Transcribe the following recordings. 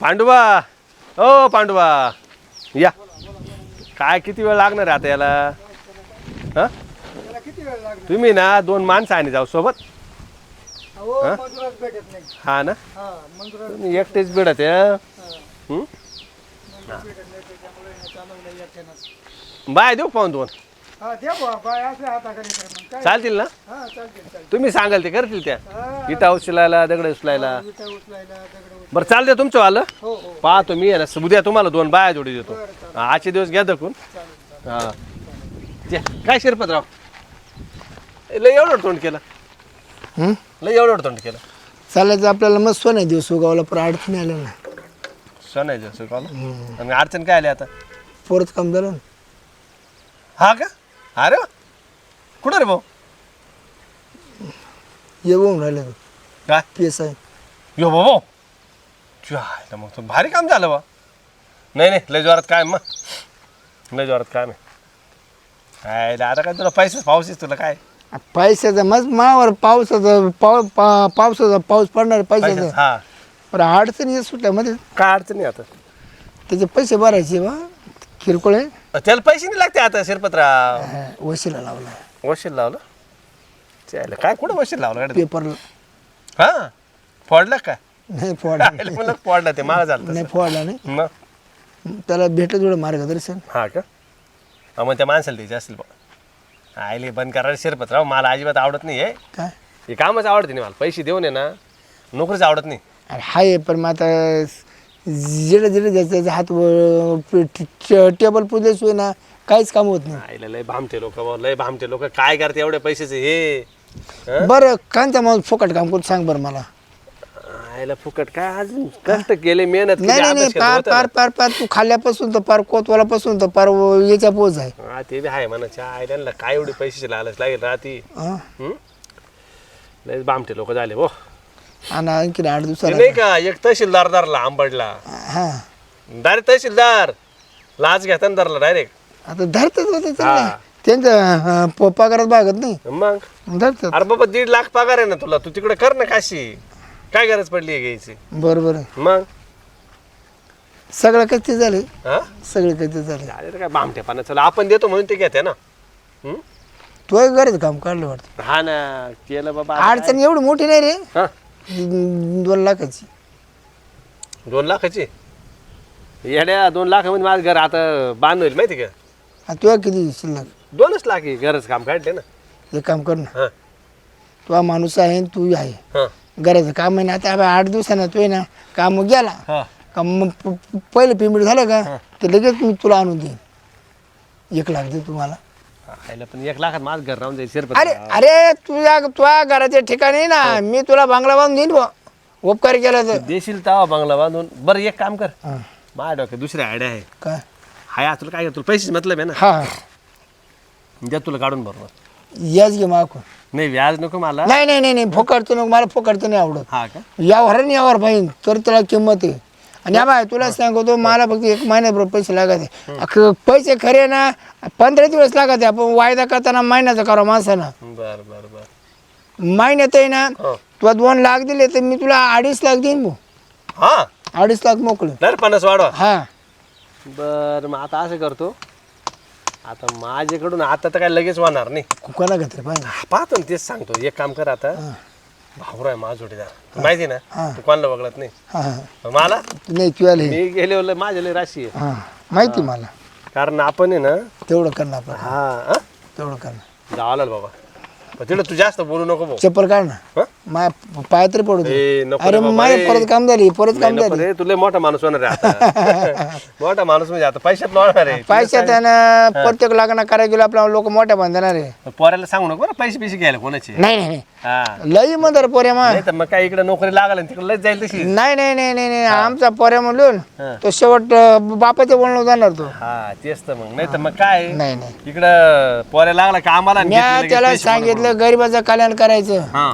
पांडुबा ओ पांडुबा या काय किती वेळ लागणार आहे आता याला हा तुम्ही ना 2 माणसं आणि जाऊ सोबत हा ना तुम्ही एकटेच भेटत आहे बाय देऊ पाहून 2 चालतील ना तुम्ही सांगाल ते करतील त्या इटा उचलायला दगड उचलायला बरं चालते तुमचं आलं पाहतो मी ना उद्या तुम्हाला 2 बाया जोडी देतो आजचे दिवस घ्या दखून हा काय शिरपतराव लय एवढं तोंड केलं लय एवढं तोंड केलं चालायचं आपल्याला मग सोन्या दिवस उगावला पण अडचणी आल्या ना सोन्या दिवस उगावला आणि अडचण काय आली आता पोरच काम झालं ना हा का अरे वा कुठं रे भाऊ येऊन राहिले काय PSI यो भाऊ चाय मग तो भारी काम झालं बा नाही लय जोरात काय मग लय जोरात काय काय आता काय तुला पैसेच पाऊसच तुला काय पैशाचा मग मावर पावसाचा पाऊस पडणार पैशाचा हा पण अडचणी सुटल्या मध्ये काय अडचण नाही आता त्याचे पैसे भरायचे बा किरकोळ आहे त्याला पैसे नाही लागते आता शिरपतराव वशिला लावला वशील लावलं चायला काय कुठं वशील लावलं गाडी पेपरला हा फोडलं का नाही फोडला मला फोडलं ते मला झालं नाही फोडला नाही मग त्याला भेटलं थोडं मार्गदर्शन हा का मग त्या माणसाला द्यायचे असेल बा आईले बंद करायला शिरपतराव मला अजिबात आवडत नाही आहे काय हे कामच आवडते नाही मला पैसे देऊन आहे ना नोकरीच आवडत नाही अरे हाय पण मग आता जिडे जायचं हात टेबल पुजल्याशिवाय ना काहीच काम होत नाही आईला लय भामते लोक काय करते एवढे पैशाचे हे बरं कांचा मग फुकट काम करून सांग बरं मला आईला फुकट काय अजून कष्ट केले मेहनत केली, नाही अभ्यास केला पार होता पार पार पार तू खाल्ल्यापासून तर पार कोतवालापासून तर पार याच्या पोच आहे ना. हा ते बी आहे म्हणाच्या आईला काय एवढी पैशाची लालच लागेल राहती हं? लय भामटे लोक झाले हो आणि आणखी 8 ते दिवसाला नाही का एक तहसीलदार धरला आंबडला हा डायरेक्ट तहसीलदार लाच घेताना धरला डायरेक्ट आता धरतात होते हा. त्यांच्या पगारात भागत नाही मग धरतात अरे बाबा 1.5 लाख पगार आहे ना तुला तू तिकडे कर ना काशी काय गरज पडली आहे घ्यायची बरोबर मग सगळं कधी झाले हा सगळे कधी झाले अरे काय भामटेपणा चला आपण देतो म्हणून ते घेते ना तो गरज काम काढलं वाटतं हा ना केलं बाबा अडचण एवढी मोठी नाही रे हा 2 लाखाची 2 लाखाची येड्या 2 लाखामध्ये माझं घर आता बांध होईल माहिती का तुला किती शिल्लक 2च लाख आहे गरज काम काढले ना एक काम कर ना हा तुझा माणूस आहे आणि तू आहे हा गरज काम आहे ना आता 8 दिवसानं तू आहे ना काम गेला हा का मग पहिलं पेमेंट झालं का ते लगेच मी तुला आणून देईन 1 लाख दे तुम्हाला खायला पण 1 लाखात माझं घर राहून जाईल शिरपत अरे अरे तुझ्या घराच्या ठिकाणी ना मी तुला बांगला बांधून देईन बुवा. उपकार केला तर देशील तवा बंगला बांधून बरं एक काम कर हा. माझ्या डोक्यात दुसरी आयडिया आहे काय हाय तुला काय तुला पैसेच मतलब आहे ना हा द्या तुला काढून बरोबर याच घे मागून नाही व्याज नको मला नाही नाही नाही नाही फोकाडतो नको मला फोकाडतो नाही आवडत हा का यावर नाही यावर पाहिजे तर त्याला किंमत आहे आणि या बाय तुला सांगतो मला फक्त 1 महिन्याबरोबर पैसे लागत पैसे खरे ना 15 दिवस लागत आपण वायदा करताना महिन्याचा करा माणसानं बर बर बर महिन्यात आहे ना हो. तुला 2 लाख दिले तर मी तुला 2.5 लाख देईन भाऊ हा 2.5 लाख मोकळे नाही 50 वाढवा हा बर मग आता असं करतो आता माझ्याकडून आता तर काय लगेच होणार नाही कोणा घेतलं पाहिजे पाहतो ना तेच सांगतो एक काम कर आता भावरा आहे माझ जोडीदार माहिती ना तू कोणाला बघलत नाही हा मला नाही तुला मी गेले माझ्या लय राशी आहे हा माहिती मला कारण आपण आहे ना तेवढं करणार आपण हा तेवढं करणार जावं बाबा पण तिकडे तू जास्त बोलू नको भाऊ चप्पल काढ ना हं? पाय तरी पडू दे. ए, नको अरे रे बाबा, माझे ए. परत काम झाली परत काम नाही नको झाली रे तुला मोठा माणूस होणार आहे आता मोठा माणूस म्हणजे आता पैशात लोळणार आहे पैशात त्यानं प्रत्येक लग्न करायला गेलो आपल्याला लोक मोठ्या बांधणार आहे पोराला सांगू नको बरं पैसे घ्यायला कोणाचे नाही नाही नाही हा लई म्हणतात पोऱ्या मग नाही तर मग काय इकडे नोकरी लागल तिकडे लय जाईल तशी नाही नाही नाही नाही नाही आमचा पोऱ्या म्हणून हा. तो शेवट बापाच्या बोलणं जाणार तो हा तेच तर मग नाही तर मग काय नाही नाही इकडं पोऱ्या लागला का आम्हाला मी त्याला सांगितलं गरिबाचं कल्याण करायचं हा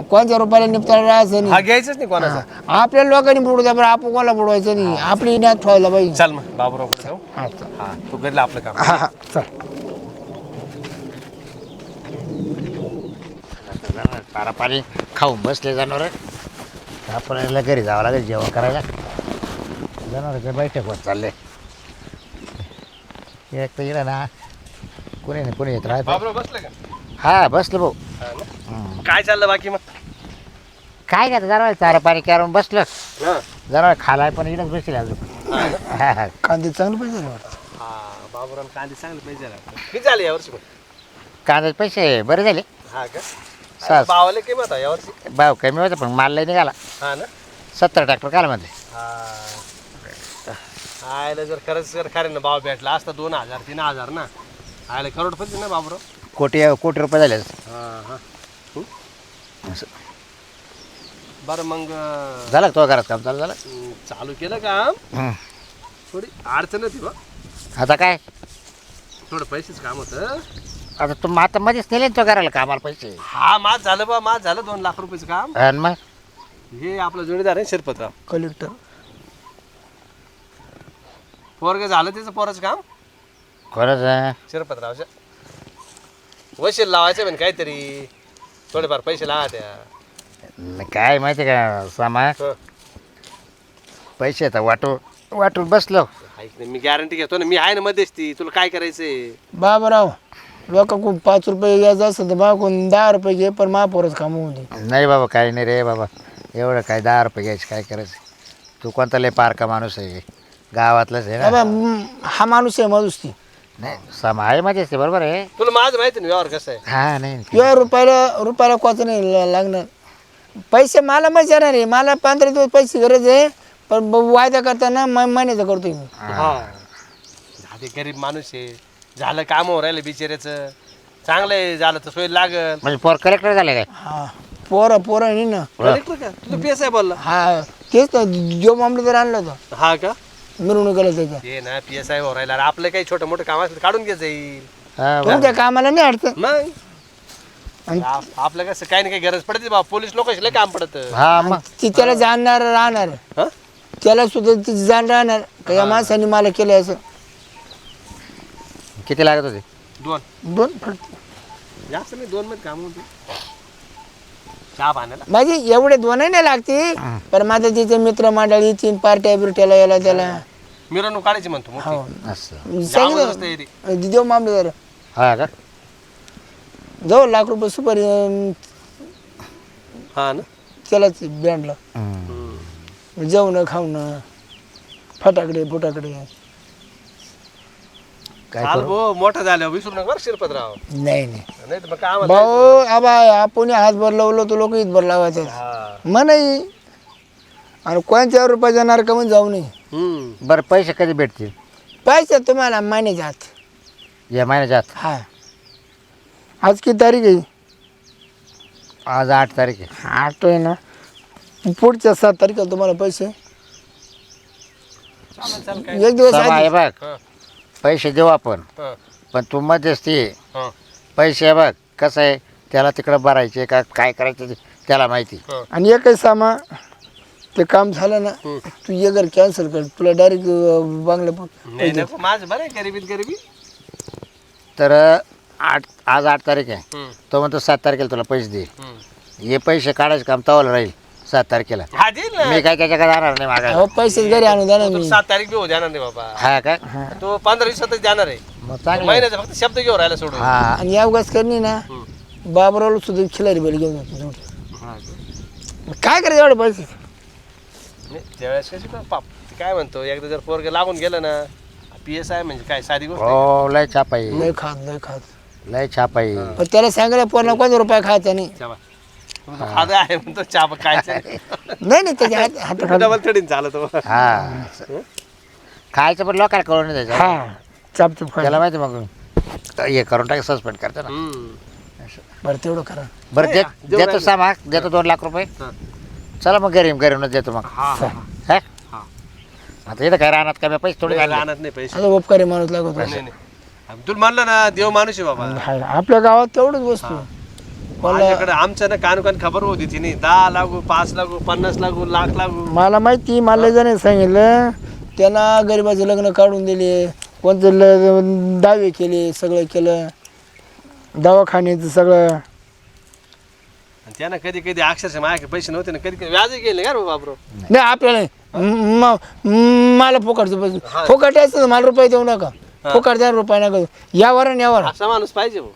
कोणत्या रुपयाला निपटायला राहायचं हा नाही घ्यायचंच नाही कोणाचा आपल्या लोकांनी बुडू द्या पण आपण कोणाला बुडवायचं नाही आपली इनात ठेवायला पाहिजे चल मग बाबूराव जाऊ हा, चल. हा तू घडलं आपलं काम हा हा चल पारा पाणी खाऊन बसले जाणार आपण याला घरी जावं लागेल जेवण करायला जनावर बैठक होत चालले एक तर इकडं ना कोणी नाही कोणी येत राहत बाबराव बसलं का हा बसलो भाऊ हा ना? काय चाललं बाकी मग काय का जनावर चारा पाणी करून बसलं हा जनावर खालाय पण इकडंच बसले अजून हा हा कांदे चांगले पाहिजे वाटतं. हा बाबराव कांदे चांगले पाहिजे किती झाले यावर्षी मग? कांद्याचे पैसे बरे झाले हा का सास. भावाला किंमत होता यावर्षी भाव कमी होता पण माल लय निघाला हा ना 70 ट्रॅक्टर काल मध्ये आयला जर खरंच जर खऱ्यानं भाव भेटला असता 2000 3000 ना आयला करोडपती ना बाबराव कोटी रुपये झाले हा हा असं. बरं मग झालं का तो घरात काम चालू झालं चालू केलं काम हं. थोडी अडचण होती बा आता काय थोडं पैसेच काम होतं आता तू आता मध्येच नेले ना तो घराला कामाला पैसे हा माझ झालं बा माझ झालं 2 लाख रुपयाचं काम आणि मग हे आपलं जोडीदार आहे शिरपतराव कलेक्टर पोरग झालं त्याचं पोराचं काम खरंच शिरपतरावच्या वशील लावायचं म्हणे काहीतरी थोडेफार पैसे लावा त्या काय माहिती का सामा हं. पैसे आता वाटून बसलो ऐक ना मी गॅरंटी घेतो ना मी आहे ना मध्यस्थी तुला काय करायचंय बाबराव लोकांकडून 5 रुपये घ्यायचं असेल तर मागून 10 रुपये घे पण महापौरच काम होऊन दे. नाही बाबा काही नाही रे बाबा एवढं काय 10 रुपये घ्यायचे काय करायचं तू कोणता लय पारका माणूस आहे गावातलाच आहे ना बाबा हा माणूस आहे मधुस्ती नाही सामा आहे माझ्याच ते बरोबर आहे तुला माझं माहिती ना व्यवहार कसं आहे हा नाही किंवा रुपयाला कोच नाही लागणार पैसे मला मग येणार आहे मला 15 दिवस पैसे गरज आहे पण वायदा करताना महिन्याचा करतोय मी झाले गरीब माणूस आहे झालं काम हो राहिलं बिचाऱ्याचं चांगलं आहे झालं तर सोय लागल म्हणजे पोर कलेक्टर झाले काय हा पोरं नाही ना कलेक्टर का तुझं पीएस आहे बोलला हा तेच तर जो मामलेदार आणलं होतं हा का मिरवणुकीला त्याच्या ते ना पीएस आहे हो राहिला अरे आपलं काही छोटं मोठं काम असेल तर काढून घे जाईल हा बा. तुमच्या कामाला नाही अडचण मग आणि आपलं कसं काही ना काही गरज पडते बा पोलीस लोकांशी लय काम पडत हा मग ती त्याला जाणणार राहणार त्याला सुद्धा ती जाण राहणार का या माणसाने मला केलं असं किती लागत होते 2 दोन जास्त नाही 2 मध्ये काम होते चहा पाण्याला माझे एवढे दोनही नाही लागते पण माझं तिचे मित्र मंडळी 3 पार्ट्या बिरट्याला याला त्याला मिरवणूक काढायची म्हणतो मोठी. हो असं सांगितलं देव मामलेदार हा का जाऊ लाख रुपये सुपारी हा ना त्यालाच बँडला जेवणं खावणं फटाकडे काय चाल करू भाऊ मोठं झालं विसरू नका बरं शिरपतराव नाही नाही तर मग काम भाऊ आबा आपण हातभर लावलो तो लोक हातभर लावायचे मनाई आणि कोणत्या रुपये जाणार का म्हणून जाऊ नये बरं पैसे कधी भेटतील पैसे तुम्हाला महिन्याच्या आत या महिन्याच्या आत हा आज किती तारीख आहे आज 8 तारीख आहे 8 आहे ना पुढच्या 7 तारखेला तुम्हाला पैसे एक दिवस सामा आहे आधी. बघ पैसे देऊ आपण पण तू मध्यस्थी आहे. पैसे बघ कसं आहे त्याला तिकडं भरायचे का काय करायचं ते त्याला माहिती आणि एकच सामा ते काम झालं ना तू ये घर कॅन्सल कर तुला डायरेक्ट बांगला नाही नको माझं बरं आहे गरिबी तर आज 8 तारीख आहे तो म्हणतो 7 तारखेला तुला पैसे दे हे पैसे काढायचं काम तवाला राहील 7 तारखेला हा देईल ना मी काय त्याच्याकडे जाणार नाही मागायला हो पैसे घरी आणून द्या ना तो मी 7 तारीख बी हो जाणार नाही बाबा हा का तो 15 दिवसातच जाणार आहे मग चांगलं महिन्याचा फक्त शब्द घेऊन राहिला सोडून हा आणि या उगाच करणी ना बाबरावला सुद्धा खिलारी बैल घेऊन जातो काय करायचं एवढे पैसे नाही, त्यावेळेस कशी पण पाप ते काय म्हणतो एकदा जर पोरग लागून गेलं ना पीएस आहे म्हणजे काय साधी गोष्ट आहे हो लय छापाई लय खात लय छापाई पण त्याला सांगायला पोरला कोणता रुपया खायचा नाही का? चहा. तुमचं खादं आहे म्हणतो चहा काय नाही त्याच्या हात डबल थडीन चालत हो. हा खायचं पण लोकांना कळून नाही द्यायचं हा चापचूप खा त्याला माहिती मग हे करून टाक सस्पेंड करते ना बरं तेवढं करा बरं नाही, जेवढं देतो राहिलं. सामाक देतो 2 लाख रुपये हा. चला मग घरीनच देतो मग हा हा हा हा. आता इथं काय राहणार कमी पैसे थोडे घालले राहणार नाही पैसे आता उपकारी माणूस लागतो नाही नाही तुला म्हणलं ना देव माणूस आहे बाबा हाय, आपल्या गावात तेवढंच वस्तू माझ्याकडे आमच्या ना कान खबर होती तिने 10 लागू 5 लागू 50 लागू लाख लागू मला माहिती मला जण सांगितलं त्याला गरिबाचे लग्न काढून दिले कोणतं दावे केले सगळं केलं दवाखान्याचं सगळं आणि त्यानं कधी कधी अक्षरशः माझ्याकडे पैसे नव्हते ना कधी कधी व्याज गेले का रे बाबरो नाही आपल्याला नाही. मला फुकटचं पैसे फुकट असतं तर मला रुपये देऊ नका फुकट द्या रुपये नका देऊ. यावर आणि यावर असा माणूस पाहिजे भाऊ.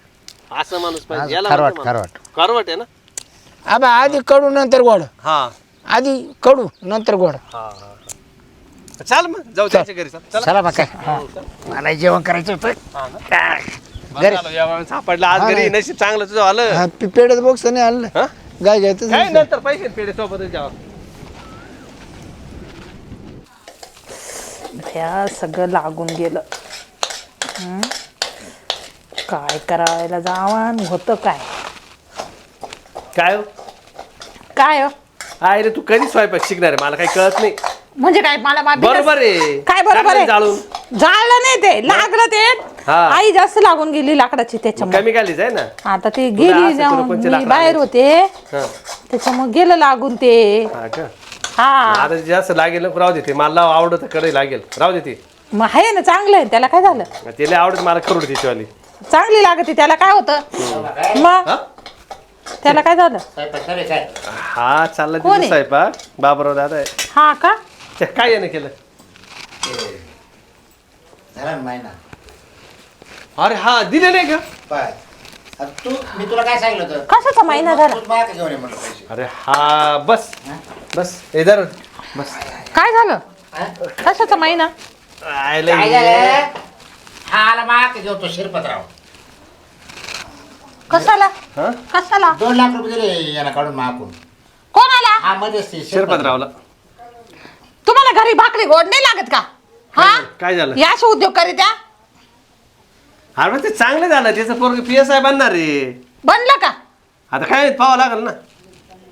असा माणूस पाहिजे. याला खरवाट म्हणते माणूस. खरवाट कारवट आहे ना. आबा आधी कडू नंतर गोड हा आधी कडू नंतर गोड हा चाल मग जाऊ त्याच्या घरी चल. चला. चला मग काय मला जेवण करायचं होतं हा ना. घरी बरं झालं, या वेळेस सापडलं आज घरी नशीब चांगलं तुझं आलं. हा पेढ्याचं बॉक्स नाही आणलं हा? गाय घ्यायचं काय नंतर पैसे पेढे सोबतच जावं. ह्या सगळं लागून गेलं. काय करायला जावान होतं काय काय हो? काय हो? आहे रे तू कधी स्वयंपाक शिकणार आहे मला काही कळत नाही. म्हणजे काय मला बरोबर आहे. काय बरोबर टाकलं आहे जाळून. जाळलं नाही ते लागलं ते हा. आई जास्त लागून गेली लाकडाची त्याच्यामुळे कमी गालीच आहे ना. आता ते असं गेली तुला जाऊन कोणचे मी लाकडं बाहेर आणायचे? होते हा. त्याच्यामुळे गेलं लागून ते हा का हा आता जास्त लागेल ना राहू दे ते मला आवडत कडे लागेल राहू दे ते मग आहे ना चांगलं आहे त्याला काय झालं तिला आवडत मला करू दे वाली. चांगली लागते त्याला काय होतं मग हा? त्याला काय झालं काय हा चालला कोण तिथे आहे? स्वयंपाक बाबराव दादा आहे. हा का ते काय याने केलं. झाला ना महिना अरे हा दिले नाही का. पाय तू मी तुला काय सांगितलं होतं कशाचा महिना झाला तूच मागे घेऊन ये म्हणलं पैसे अरे हा बस बस इधर बस काय झालं कशाचा महिना आयला काय ये. झालं हा आला मागे घेऊन तो शिरपतराव कशाला हा? कशाला 2 लाख रुपये दिले याला काढून मागून कोणाला हा मध्येच ते शिरपतरावला तुम्हाला घरी भाकरी गोड नाही लागत का हा काय झालं या असे उद्योग करीत त्या अरे मग ते चांगलं झालं त्याचं पोरग PSI बनणार रे. बनलं का आता काय पाहावं लागेल ना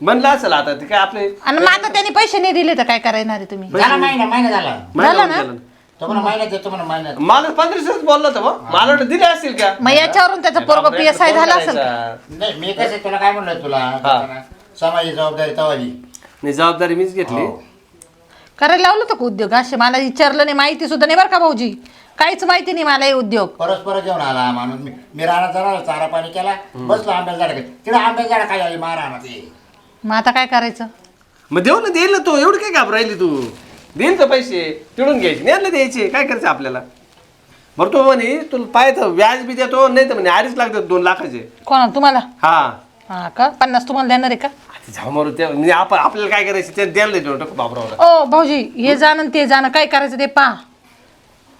बनलं असेल आता ते काय आपले आणि मग आता त्यांनी पैसे नाही दिले तर काय करणार आहे तुम्ही झाला महिना झाला महिना ना? होऊन गेला. तो म्हणा महिन्यात देतो म्हणा महिन्यात मला 1500 बोलला होता मग मला वाटलं दिले असतील का. मग याच्यावरून त्याचं पोरग बापरे, PSI कोण झाला असेल का? करायचा? नाही मी कसं तुला काय म्हणलं तुला समाजी जबाबदारी तवाली नाही जबाबदारी मीच घेतली. करायला लावलं होतं का उद्योग असे मला विचारलं नाही माहिती सुद्धा नाही बरं का भाऊजी काहीच माहिती नाही मला हे उद्योग परस्पर घेऊन आला माणूस मी राहणार जरा चारा पाणी केला बसलो आंब्याच्या झाडा तिला आंब्याच्या झाडा काय आली मारा ते मग आता काय करायचं मग देऊ ना देईल ना तो एवढी काय घाबरायली तू देईल तर पैसे तिडून घ्यायचे नाही द्यायचे काय करायचं आपल्याला. बरं तो म्हणे तुला पाहत व्याज बी देतो नाही तर म्हणे 2.5 लागतात 2 लाखाचे. कोणा तुम्हाला हा हा का 50 तुम्हाला देणार आहे का जाऊ मारू ते म्हणजे आपण आपल्याला काय करायचं ते द्यायला देऊ टाकू बाबरावला. ओ भाऊजी हे जाणं आणि ते जाणं काय करायचं ते पहा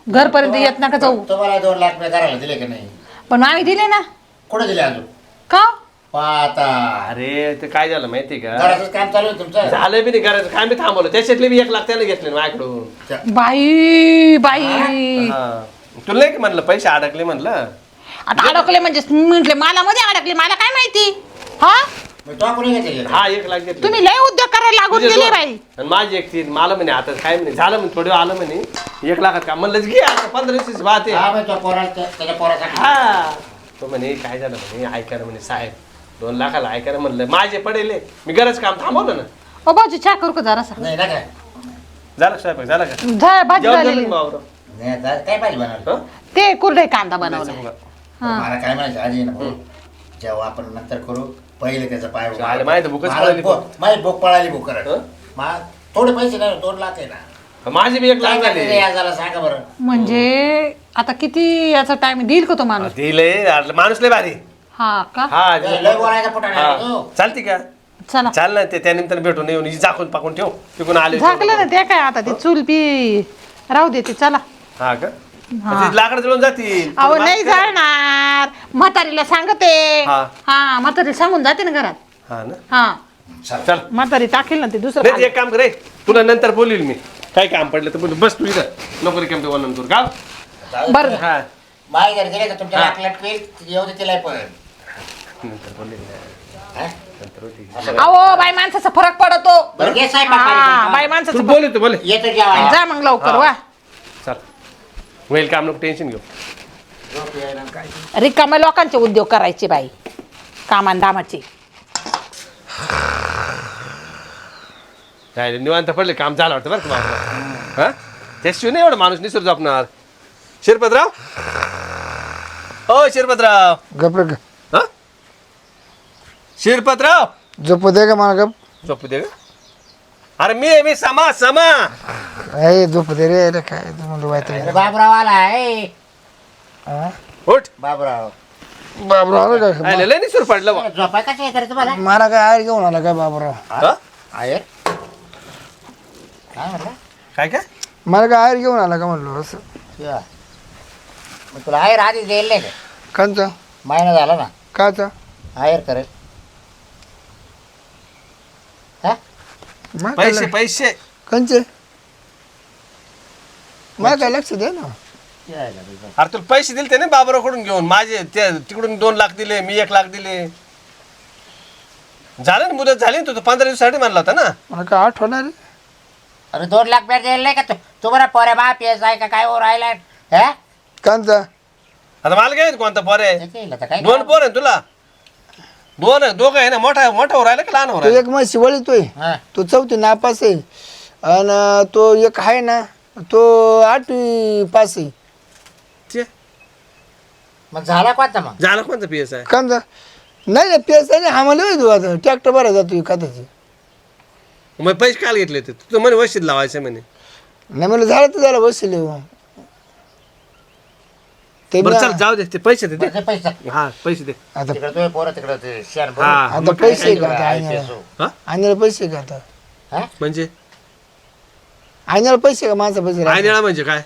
घरपर्यंत येत नका जाऊ तुम्हाला 2 लाख रुपये करायला दिले की नाही पण आम्ही दिले ना कुठे दिले अजून का पाहता अरे ते काय झालं माहिती का घराचंच काम चालू आहे तुमचं झालं बी नाही करायचं काय मी थांबवलं त्याच्यातले बी 1 लाख त्याने घेतले ना माझ्याकडून. बाई बाई हा. तुला नाही का म्हणलं पैसे अडकले म्हणलं. आता अडकले म्हणजे म्हटले मला मध्ये अडकले मला काय माहिती हा मी तो कोणी घेतले हा 1 लाख घेतले. तुम्ही लय उद्योग करायला लागून तुझे गेले दोन. बाई आणि माझी एक तीन मला म्हणे आता काय म्हणे झालं म्हणे थोडं आलं म्हणे 1 लाखात का म्हणलं घे आता 1500 बात आहे. हा मग तो पोराला त्याच्या पोरासाठी हा तो म्हणे काय झालं म्हणे ऐका ना म्हणे साहेब 2 लाखाला ऐका ना म्हणलं माझे पडेले मी गरज काम थांबवलं ना. ओ भाऊजी चहा करू का जरासा नाही ना काय झालं स्वयंपाक झाला का भाजी जेवण झालेली झालं का बाबराव? नाही आता काय पाहिजे बनवलं हं? ते कुरडे कांदा बनवलाय मला काय म्हणायचं आधी ना भाऊ जेव्हा आपण नंतर करू पहिले त्याचा पाय झालं, माहिती भूकच पळाली. माझी भूक पळाली भूक करत हं? थोडे पैसे नाही 2 लाख आहे ना माझे बी 1 लाख काय झाले. झाले याला सांगा बरं म्हणजे आता किती याचा टाइम देईल का तो माणूस दिले माणूस लय भारी. हा का हा लय बोलायचा फुटा नाही हा. चालते का चला चाल ना ते त्यानिमित्तानं भेटून येऊन झाकून पाकून ठेव तिकून आले झाकलं ना ते काय आता ते चूल पी राहू दे ते चला हा का ते लाकडं जळून जातील. अहो नाही जाणार म्हातारीला सांगते हा. हा म्हातारीला सांगून जाते ना घरात हा ना हा चल म्हातारी टाकेल ना ते दुसरं नाही एक काम करे तुला नंतर बोलील मी काय काम पडलं तर बस तू इथं नको रिकाम ते नंतर का बरं हा माय जर गेले तर तुमच्या लाख लटकेल येऊ दे तिला पण नंतर बोलील हा? अहो बाई माणसाचा फरक पडतो बरं घे साहेब हा, बाई तू माणसाचा बोले तू बोले येतो जेवायला जा मग लवकर हा. वा चल होईल काम नको टेन्शन घेऊ. रिकाम्या लोकांचे उद्योग करायचे बाई कामान दामाचे काय रे, निवांत पडले काम झालं वाटतं बरं का बाबा हा त्याशिवाय नाही एवढं माणूस निसर झोपणार. शिरपतराव ओ शिरपतराव गप रे हा शिरपतराव झोपू दे का मला गप झोपू दे का अरे मी समा अरे झोप दे रे रे काय तू म्हणतो वाईट अरे बाबराव आला आहे. उठ बाबराव बाबराव आलं काय आले लय निसूर पडलं बा. झोपाय कसं आहे तरी तुम्हाला मला काय आयर घेऊन आला काय बाबराव हा? आहे काय म्हणलं काय काय मला काय आयर घेऊन आला का म्हणलो असं शिवा. मग तुला आहेर आधी द्यायला नाही का कांचा महिना झाला ना काचा आहेर करेल हा मग पैसे पैसे कंचे मला काय लक्ष दे ना अरे तुला पैसे दिले ते ना बाबराकडून घेऊन माझे ते तिकडून 2 लाख दिले मी 1 लाख दिले झालं ना मुदत झाली ना तू 15 दिवसासाठी म्हणला होता ना मला काय आठवणार रे? अरे 2 लाख रुपये द्यायला नाही का तू बरं पोऱ्या बाप येस आहे का काय हो राहिला हा कांचा आता मला काय माहिती कोणता पोर आहे त्याच्या इला तर काय 2 पोर आहे तुला 2 दोघं आहे ना मोठा हो राहिला का लहान हो तो राहिला एक मग शिवळीतोय हा. तो 4थी नापास आहे आणि तो एक आहे ना तो 8वी पास आहे ते मग झाला कोणता मग झाला कोणता पीएस आहे कांचा नाही नाही पेस नाही आम्हाला तू आता ट्रॅक्टर बरं जातो एखाद्याची मग पैसे काल घेतले ते तू म्हणे वशीत लावायचं म्हणे नाही मला झालं तर झालं बसले ते बरं ना- चल जाऊ दे ते पैसे दे दे. ते पैसा हा पैसे दे आता तिकडे तुम्ही पोरं तिकडे ते शेण हा आता पैसे का आता आणायला हा आणायला पैसे का आता म्हणजे आणायला पैसे का माझा पैसे आयनिळा म्हणजे काय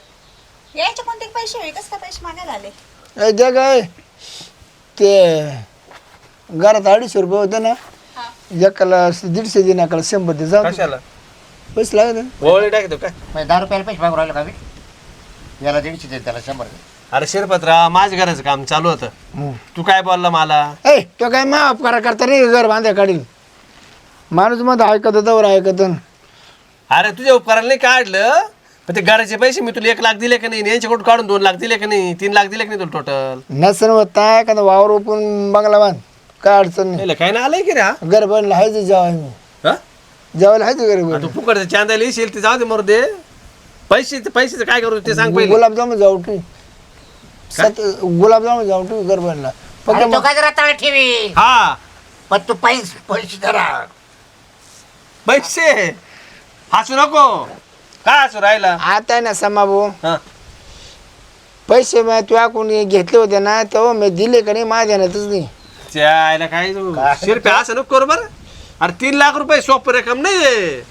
यायचे कोणते पैसे होईल कसं काय पैसे मागायला आले त्या काय ते घरात 250 रुपये होते ना एकाला 150 दे एकाला 100 दे जाऊ दे. कशाला पैसे लागत ना. ओळी टाकतो काय मग 10 रुपयाला पैसे मागून राहिलो का मी याला 150 दे त्याला 100 दे अरे शिरपतराव माझ्या घराचं काम चालू होतं हम्म. तू काय बोलला मला ए तो काय मा उपकार करता नाही घर बांध्या काढील माणूस मध्ये ऐकत होता ऐकत अरे तुझ्या उपकाराला नाही काढलं पण ते घराचे पैसे मी तुला 1 लाख दिले का नाही यांच्याकडून काढून 2 लाख दिले का नाही 3 लाख दिले का नाही तुला टोटल नसन होता एखादा वावर ओपून बंगला बांध काय अडचण नाही काय ना आलंय की रे हा? घर बनलं आहे ते जेवाय मी हा? जेवायला आहे ते घर तू फुकटचं चांदायला येशील ते जाऊ दे मरू दे पैसे काय करू ते सांग पहिले गुलाबजामुन जाऊ तू गुलाबजामुन जाऊ तू घर बनला फक्त अरे तो काय जरा तळ ठेवी हा पण तू पैसे धरा पैसे हसू नको काय हसू राहिला आता आहे ना समा भाऊ हा पैसे मी तुझ्या कोणी घेतले होते ना तेव्हा मी दिले का नाही माझ्या ध्यानातच नाही त्याला काय शिरपे असं नको करू बरं अरे 3 लाख रुपये सोपं रक्कम नाही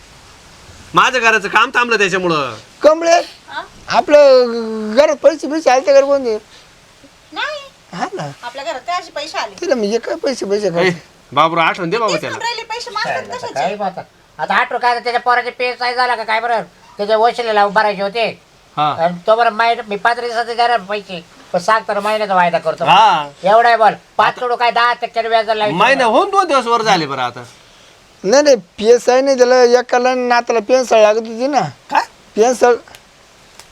माझ्या घराचं काम थांबलं त्याच्यामुळं कमळे आपलं घरात पैसे आले घर कोण दे नाही हा ना आपल्या घरात काय असे पैसे आले तिला म्हणजे काय पैसे ए, काय बाबूराव आठवण दे बाबा तेच त्याला म्हणून राहिले पैसे मागतात कशाचे काही आता आता 8 काय त्याच्या पोराचे पे काय झाला का काय बरं त्याच्या वशिलेला भरायचे होते हा आणि तो बरं मी 5 दिवसाचे द्या पैसे पण सांग तर महिन्याचा वायदा करतो हा एवढा आहे बोल 5 सोडू काय 10% व्याज लावायचं. महिना होऊन 2 दिवस वर झाले बरं आता नाही PSI नाही त्याला एकाला नाताला पेन्सळ लागत होती ना काय पेन्सळ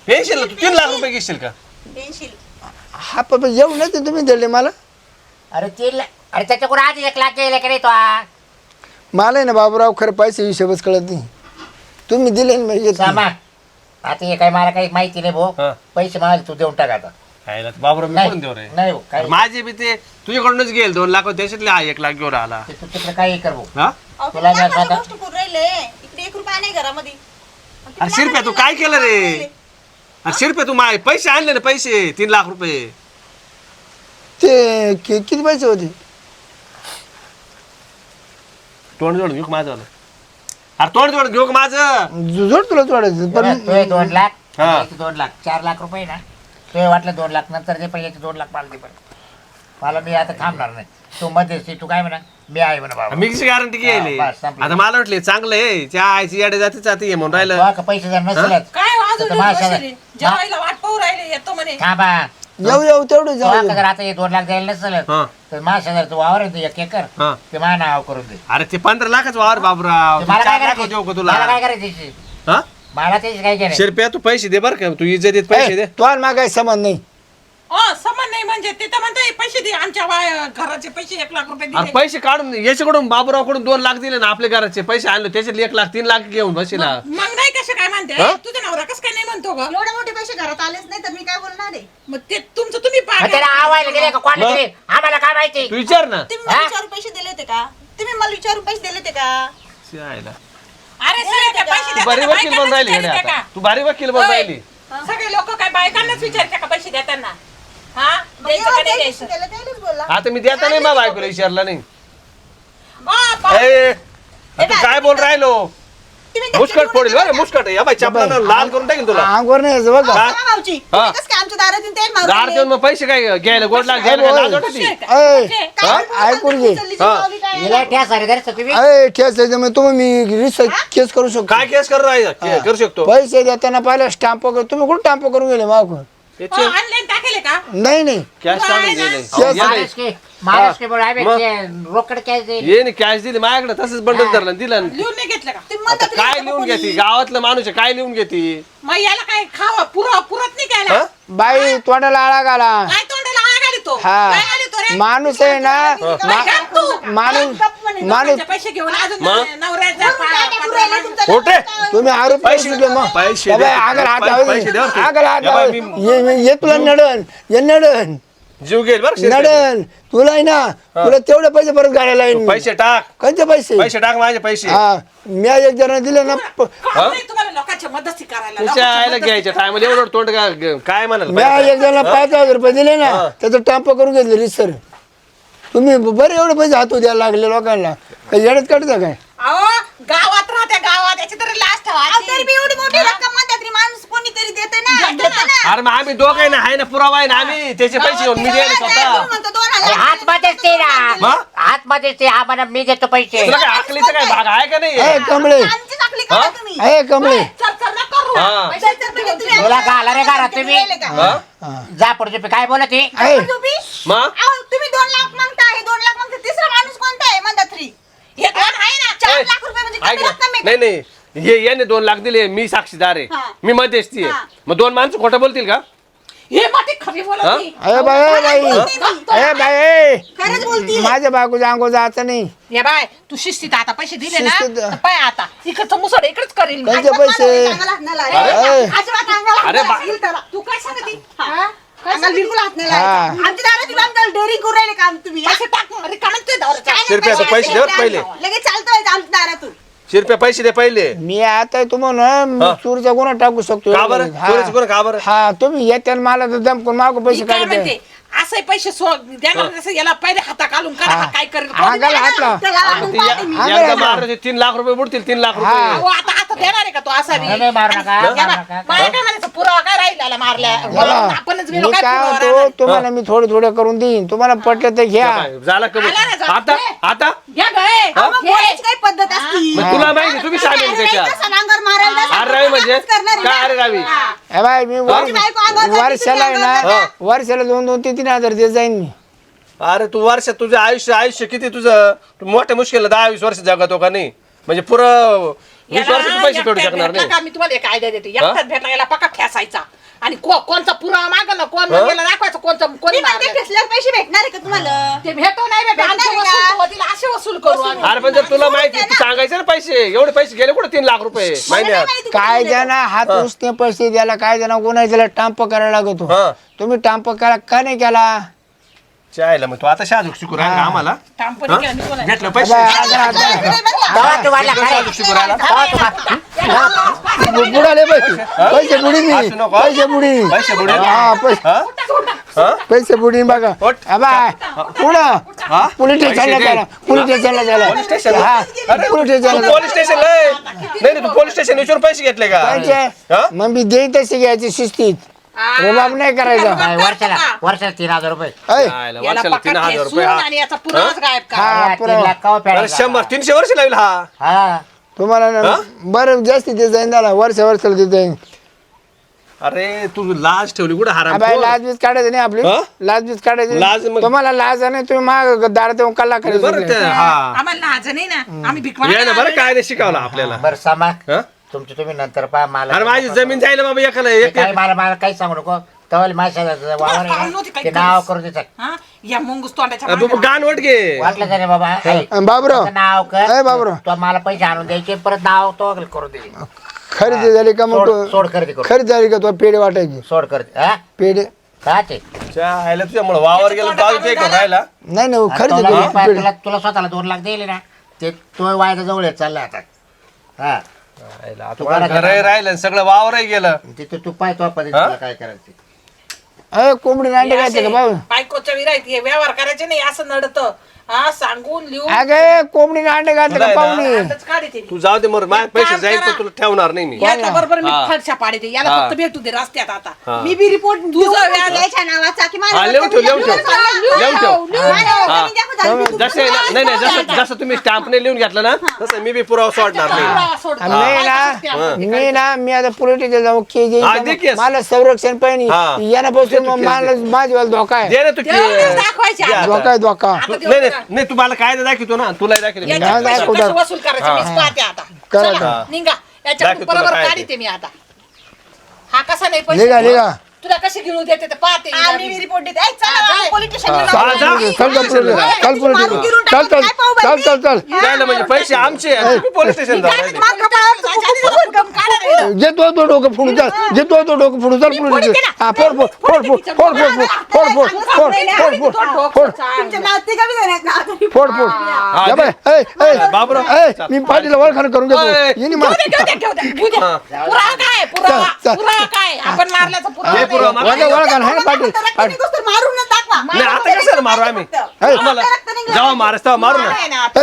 पेन्शन तू 3 लाख रुपये घेशील का पेन्शिल हा पप्पा येऊ नाही ते तुम्ही दिले मला अरे 3 लाख अरे त्याच्याकडून आधी 1 लाख गेले का नाही तो मला आहे ना बाबूराव खरं पैसे हिशोबच कळत नाही तुम्ही दिले ना मी घेतले. सामा आता हे काय मला काही माहिती नाही भाऊ हा. पैसे मला तू देऊन टाक आता खायला तर बाबूराव मी नाही कोण देऊ रे नाही भाऊ, काही माझे बी ते तुझ्याकडूनच गेल 2 लाख त्याच्यातले 1 लाख घेऊन आला तू तिकडे काही कर भाऊ हा अहो, तुला तुम्ही नाही काय माझ्या आता- गोष्ट करून राहिले इकडे 1 रुपया नाही घरामध्ये आणि अरे तुम्ही शिरप्या तू काय केलं रे अरे शिरप्या तू पैसे आणले ना पैसे 3 लाख रुपये ते किती पैसे होते तोंड जोड घेऊ का माझं वालं? अरे तोंड जोड घेऊ का माझं जोड तुला जोडायचं पण तुझे 2 लाख हा. याचे 2 लाख 4 लाख रुपये ना तुझे वाटलं 2 लाख नंतर दे पण याचे 2 लाख मला दे पण मला मी आता थांबणार नाही तू मध्ये तू काय म्हणा मी आहे म्हणा बाबा मिक्स गॅरंटी घ्यायली हा, बस, संपलं. आता मला वाटले चांगलं आहे त्या आईची याडे जाते म्हणून राहिलं तुला का पैसे जर नसलच काय वाजून तर माझ्या बसली? जेवायला वाट पाहू राहिले येतो म्हणे थांबा येऊ तेवढं तुला जाऊ का जर आता हे 2 लाख द्यायला नसलच हा तर माझ्या शेजारी तू वावर आहे 1 एकर हा ते माझ्या नाव करून दे अरे ते 15 लाखाचं वावर बाबूराव ते मला 4 काय लाख करायचं देऊ का मला काय तुला करायचं हा मला त्याची काय करायचं शिरप्या तू पैसे दे बरं का तू इज्जतीत पैसे दे तो मा काही संबंध नाही समान नाही म्हणजे ते तर म्हणते पैसे दे आमच्या घराचे पैसे 1 लाख रुपये अरे दिले पैसे काढून याच्याकडून बाबूरावकडून 2 लाख दिले ना आपल्या घराचे पैसे आणले त्याच्यातले 1 लाख 3 लाख घेऊन बसीला मग नाही कसे काय म्हणते हा? तुझा नवरा कसं काय नाही म्हणतो ग एवढे मोठे पैसे घरात आलेच नाही तर मी काय बोलणार आहे मग ते तुमचं तुम्ही मग त्याला आवायला दिले का कोणी मग? दिले आम्हाला काय माहिती तू विचार ना तुम्ही मला हा? विचारून पैसे दिले होते का तुम्ही मला विचारून पैसे दिले होते का शायला. अरे सगळे त्या पैसे तू भारी देताना वकील बनून राहिली बायकांनाच गड्या विचारते आता का? तू भारी वकील बनून होय. राहिली सगळे लोक काय बायकांनाच विचारते का पैसे देताना हा द्यायचं का नाही द्यायचं त्याला त्यालाच बोलला आता मी देता नाही मा बायकोला विचारला नाही बाप, ए, तू काय बोल राहिलो तुम्ही मुस्कट फोडील बरं मुस्कट या बाई चपला लाल करून टाकेल तुला अंगवर नाही यायचं बघा हा? भाऊजी हा. तुम्ही कसं काय आमच्या दारात येऊन तेल मारून दार राहिले? देऊन मग पैसे काय घ्यायला गोड लाग घ्यायला काय लाज वाटते? ऐ काय हा? बोलता ऐकून तुम्ही? घे. उचललीची हा. पावली काय? हिला ठेस आहे रे तुम्ही ऐ केस त्याच्यामुळे तुम्ही मी रिसर्च केस करू शकतो काय केस करू राहिला करू शकतो पैसे देताना पहिला स्टॅम्प तुम्ही कुठं स्टॅम्प करून गेले मागून त्याचे ऑनलाईन टाकेले का नाही नाही कॅश काढून दिले माणूस की रोकड कॅश देईल ये नाही कॅश दिली माझ्याकडे तसंच बंडल धरलं आणि दिलं आणि लिहून नाही घेतलं का तुम्ही आता म्हणता तरी काय आता लिहून कोणी? घेते गावातलं माणूस आहे काय लिहून घेते मग याला काय खावा पुरत नाही हा? घ्यायला बाई तोंडाला आळा घाला काय तोंडाला आग आली तो हा काय आली तो रे माणूस आहे ना काय घात तू? माणूस माणूस लोकांचे पैसे घेऊन अजून मग? नवऱ्याचा काय करू राहिले तुमचं? खोटे तुम्ही आरोप पैसे दिले मग पैसे बाबा, दे. आगल हात पैसे दे बरं तू. आगल हात या बाई, मी ये तुला नडन ये नडन जीव घेईल बरं शेतकरी. नडन तुला आहे ना तुला तेवढे पैसे परत गाड्याला येईन पैसे टाक कोणते पैसे पैसे टाक माझे पैसे हा मी एक जण दिले ना काम नाही तुम्हाला लोकांच्या मदती करायला तुझ्या लोकांच्या आईला मदती घ्यायच्या टायमध्ये एवढं तोंड काय म्हणाल मी एक जण 5,000 रुपये दिले ना त्याचं टांप करून घेतले रिसर तुम्ही बरे एवढे पैसे हातू द्यायला लागले लोकांना काही येडत काढता काय अहो गावात राहते गावात याची तरी लास्ट अहो, तरी बी एवढी मोठी रक्कम म्हणतात तरी माणूस कोणीतरी देते ना देते ना. अरे मग आम्ही दोघं ना आहे ना पुरावा आहे ना आम्ही त्याचे पैसे घेऊन मी द्यायला तुम्ही स्वतः म्हणता 2,000. हात मध्येच ते ना मग? हात मध्येच ते हा म्हणा मी देतो पैसे तुला काय आकलीचा काय भाग आहे का नाही ए कमळे आमची चाकली करा तुम्ही. ए कमळे चल चल ना करू हा. चल, चल, तुम्ही तुला घाला रे घरात तुम्ही राहिले का? हा? जा पुढचे काय बोलत आहे ए तुम्ही? मग अहो, तुम्ही 2 लाख मागताय 2 लाख मागताय तिसरा माणूस कोणता आहे म्हणता तरी हे दोन आहे ना 4 ए, लाख रुपये म्हणजे ऐक कमी ना. रक्कम आहे नाही नाही हे याने 2 लाख दिले मी साक्षीदार आहे हा. मी मध्यस्थी आहे हा. मग 2 माणसं खोटं बोलतील का हे माती खरी बोलत हा? नाही. अरे बाई ए बाई ए बाई ए खरंच बोलती माझ्या बायकोच्या अंगो जायचं नाही हे बाय तू शिस्तीत आता पैसे दिले ना शिस्तीत. तर पाय आता इकडचं मुसड इकडेच करील मी. कोणते पैसे अरे. अजिबात अंगाला अरे हात बा- नाही लागेल त्याला. तू काय सांगते अंगाला बिलकुल हात नाही हा. लावायचा. आमच्या दारात येऊन आमच्याला डेअरिंग करू राहिले काम तुम्ही हा? पैसे टाक रिकामच ते दौऱ्याचा. काय नाही, शिरप्याचे पैसे दे बरं पहिले. लगेच चालतोय आमच्या दारातून शिरप्या पैसे दे पहिले मी आता तुम्हाला हा. चोरीचा गुन्हा टाकू शकतो का बरं हा. चोरीचं कोण का बरं हा तुम्ही येत्या मला तर दमकून मागू मी पैसे काय काढते म्हणते असे पैसे देणार नसेल, याला पहिले हाता घालून करा हा. हा काय करेल कोण? अंगाला हात लाव त्याला आणून पाहते मी. हा. एकदा मारले 3 लाख रुपये बुडतील 3 लाख रुपये हा. अहो, आता आता देणार आहे का तो असा बी? नाही, मारू नका, आणि- मारू या बा, नका. मला काय म्हणायचं पुरावा काय राहिला मारल्या बघा, आपणच मी गेलो काय काय पुरावा होतो राहणार? तुम्हाला मी थोडे थोडे करून देईन तुम्हाला पटलं तर घ्या झाला कमी आला ना, जा. आता आता घ्या गं, ए. अहो, मग घे. बोलायची काही पद्धत असती मग तुला माहिती तुम्ही सामील अरे, त्याच्या नाही तसं नांगर मारायला तसं अरे रवी म्हणजे करणार आहे काय ना. अरे रवी हा. ए बाय मी तुझी बायको अंगावर जाते, वर्षाला आहे तुझी अंगावर ना जाते. वर्षाला 2-2, 3-3 हजार देत जाईन मी अरे तू वर्षात तुझं आयुष्य किती तुझं तू मोठ्या मुश्किल 10-20 वर्ष जगतो का नाही म्हणजे पुरं 20 वर्ष तू पैसे फेडू एकट्यात शकणार भेटला नाही का? मी तुम्हाला एक आयडिया देते एकटाच भेटला याला पक्का ठेसायचा आणि कोणचा पुरावा माग ना कोण हा? याला दाखवायचं कोणचं कोणी मी म्हणते मारलं. खेचल्यावर पैसे भेटणार आहे का तुम्हाला ते भेटो नाही भेटो भेटणार आमचे आहे वसूल का? करू, तिला असे वसूल करू आम्ही. अरे पण जर तुला माहिती तू सांगायचं ना पैसे एवढे पैसे गेले कुठे 3 लाख रुपये मला नाही महिन्यात माहिती काय कुठून द्या ना हात उसने पैसे द्यायला काय द्या ना कोणा त्याला टांप करायला लागतो हा तुम्ही टांप करा का नाही केला चायला मग तू आता शाजूक शिकू राहिला आम्हाला टांपणी हा? केलं मी कोणाला? भेटलं पैसे बाबा, आजा, आजा. तेव्हा तुम्हाला काय शाजूक शिकू राहिला बुडाले पैसे पैसे बुडीन असू मी नको. पैसे बुडीन पैसे बुडीन? हा हा? हा? पैसे बुडीन बघा उठ. बाय पुढं हा? पोलीस स्टेशनला पैसे दे. चला पोलीस स्टेशनला चला पोलीस स्टेशन हा अरे, पोलीस तू स्टेशनला पोलीस स्टेशन नाही नाही तू पोलीस स्टेशन विचारून पैसे घेतले का पैसे हा? मग मी देईन तसे घ्यायचे शिस्तीत रुबाब नाही करायचा नाही, वर्षाला 3,000 रुपये ऐ, चायला, याला वर्षाला पक्का 3,000 ठेसून रुपये हा. आणि याचा पुरावाच गायब करा. हा, अरे, पुरा. 3 लाख कवा अरे फेडायचा? 100-300 वर्ष लागेल हा हा तुम्हाला ना बरं जास्ती देत जाईन त्याला वर्षाला देत जाईन अरे तू लाज ठेवली कुठे हाराम बाय लाज बीज काढायची नाही आपली हा? लाज बीज काढायची लाज मग- तुम्हाला लाज नाही तुम्ही माग दारात येऊन कल्ला बरं करायचं ते- हा आम्हाला लाज नाही ना आम्ही भीक ये ना मागायला बरं काय नाही शिकवलं आपल्याला बरं सामा हा? तुमचं तुम्ही नंतर पहा मला अरे माझी जमीन जायला बाबा एकाला एक काही मला काही सांगू नको तवल माझ्या वावर आहे पाहून ना, नव्हती काही ते नाव करीस. करून द्यायचं हा? या मुंगूस तोंडाच्या बाबा मागं. गाण वट घे वाटलं तरी बाबा ऐक, बाबराव त्याचं नाव ए कर बाबराव तो मला पैसे आणून द्यायचे परत नाव तो करून दे खरेदी झाली का मग सोड सोड खरेदी करू खरेदी झाली का तो पेढे वाटायची सोड कर हा पेढे का ते चायला तुझ्यामुळे वावर गेलं तू अजून ते करून राहिला नाही नाही आणि खरेदी तुला करू पेढे तुला स्वतःला 2 लाख दिले ना ते तो वायदा जवळ येत चालला आता हा आता घरही राहिलं आणि सगळं वावरही गेलं. तिथं तू पाहतो आपण काय करायचं. अरे कोंबडी अंडे घालते का भाऊ बायकोच्या विरायत हे व्यवहार करायचे नाही असं नडत हा सांगून लिहून अगे कोंबडी अंडे घालते का पाहुणे आताच काढते तू जाऊ दे मग माझे पैसे जाईल पण तुला ठेवणार नाही मी. याच्या बरोबर मी फडशा पाडते याला फक्त भेटू दे रस्त्यात आता मी बी रिपोर्ट तुझं व्याज याच्या नावाचा की हा लिहून ठेव लिहून ठेव लिहून ठेव. माझ्या नाही नाही जसं तुम्ही स्टॅम्पने लिहून घेतलं ना तसं मी बी पुरावा सोडणार नाही. मी आता पोलिटिकल जाऊ के हा, दे केस. मला संरक्षण पाहिजे हा. याच्यापासून मला माझ्यावाला धोका आहे दे ना तू दाखवायचे दे आता. धोका आहे धोका नाही तू मला काय दाखवतो ना तुला दाखवतो याचे नाही, पैसे नाही, कसे वसूल करायचे मीच पाहते आता करा, चला, करा. निघा याच्या दाखव तुला बरोबर काय ते. काढते मी आता हा कसा नाही लिगा पैसे लिगा तुला कशी गिळू देते ते पाहते मी आम्ही आधी. रिपोर्ट देते चला पोलीस चल जा. चल द्यायला म्हणजे पैसे आमचे पोलीस स्टेशन जाऊ राहिले. घेतो तो डोकं फोडून चाल घेतो तो डोकं फोडून चाल पोलीस हा फोड फोड फोड फोड फोड फोड फोड फोड फोड फोड फोड फोड तुमच्या नाते का बी देण्यात ना फोड फोड या बाय बाबूराव. मी पाठीला वळखाण करून घेतो ए. येणी मार पुरावा काय पुरावा चल. पुरावा काय आपण मारल्याचा पुरावा हे नाही. पुरावा मागा. वळखाण आहे ना पाटील मारून न दाखवा नाही आता कसं मारू आम्ही आम्हाला जेव्हा मारायचं तेव्हा मारू ना. नाही ना, आता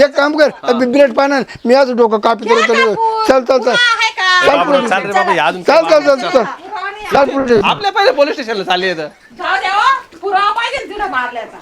एक काम कर बिलेट पाहणार मी आज डोकं कापी करून चल चल चल आहे का? चल बाबूराव, चाल रे बाबा हे अजून चल चल चल चल चल पोलीस आपल्या पहिले पोलीस स्टेशनला चालले जाऊ द्या हो. पुरावा पाहिजे ना तिथं मारल्याचा